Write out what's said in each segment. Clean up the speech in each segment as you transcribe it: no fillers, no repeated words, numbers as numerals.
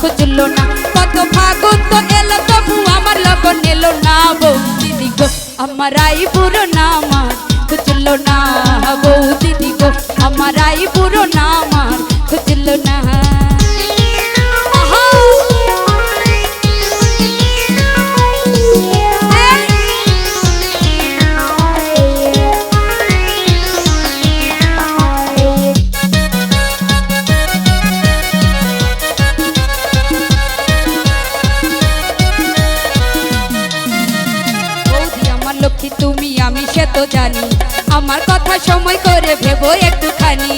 খুঁজলো না। কত ফাগুন তো এলো তবু আমার লগন এলো না। বউ দিদি গো আমার আই পুরো না আমার খুঁজলো না। বউ দিদি গো আমার আই পুরো না আমার খুঁজলো না। লক্ষ্মী তুমি আমি সে তো জানি, আমার কথা সময় করে ভেবো একটুখানি।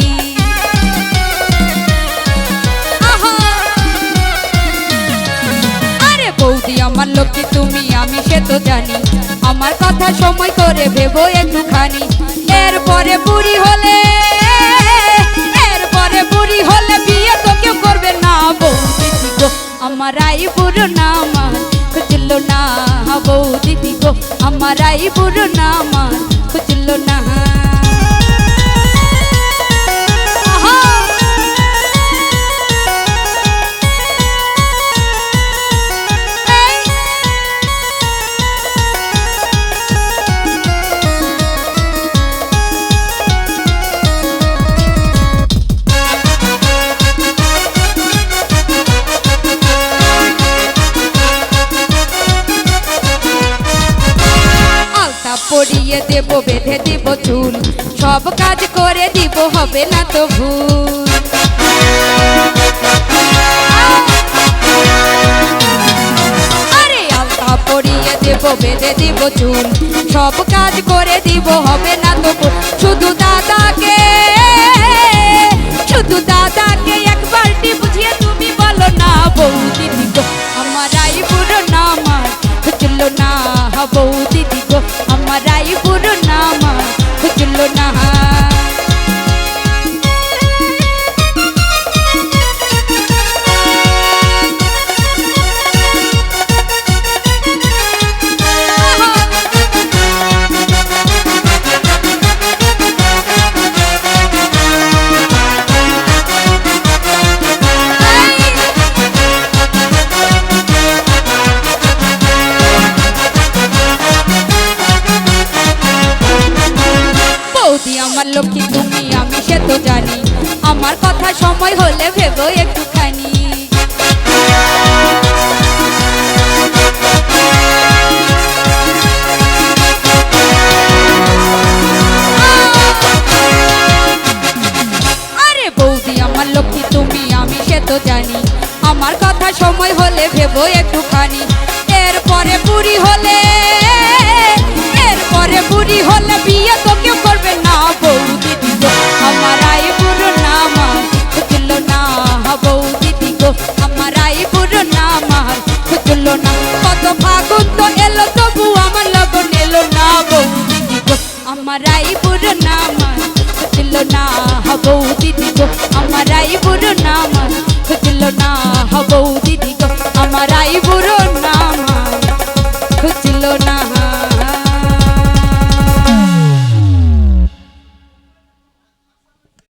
আরে বৌদি আমার লক্ষ্মী তুমি আমি সে তো জানি, আমার কথা সময় করে ভেবো একটুখানি। এরপরে বুড়ি হলে বিয়ে তো কেউ করবে না। বৌদি গো আমার আই বুড়ো না আমার খুঁজলো না। বউ দিদি গো আমার আই বুড়ো না আমার খুঁজলো না। পরিয়ে দেব বেঁধে দিব চুল, সব কাজ করে দিব হবে না তো ভুল। আরে আলতা পরিয়ে দেব বেঁধে দিব চুল, সব কাজ করে দিব হবে না তো ভুল। শুধু দাদাকে একবারটি বুঝিয়ে তুমি বলো না। বউ দিদি গো আমার আই বুড়ো না আমার খুঁজলো না। বউ দিদি গো আমার আই বুড়ো না আমার খুঁজলো না। আমার লক্ষ্মী তুমি আমি সে তো জানি, আমার কথা সময় হলে ভেবো একটুখানি। আরে বৌদি আমার লক্ষ্মী তুমি আমি সে তো জানি, আমার কথা সময় হলে ভেবো একটুখানি। এরপরে বুড়ি হলে বিয়ে তো কেউ করবে না। বউ দিদি গো আমার আই বুড়ো না আমার খুঁজলো না। বউ দিদি গো আমার আই বুড়ো না আমার খুঁজলো না। কত ফাগুন তো এলো তবু আমার লগন এলো না। বউ দিদি গো আমার আই বুড়ো না আমার খুঁজলো না। বউ দিদি গো আমার আই বুড়ো না আমার খুঁজলো না। বউ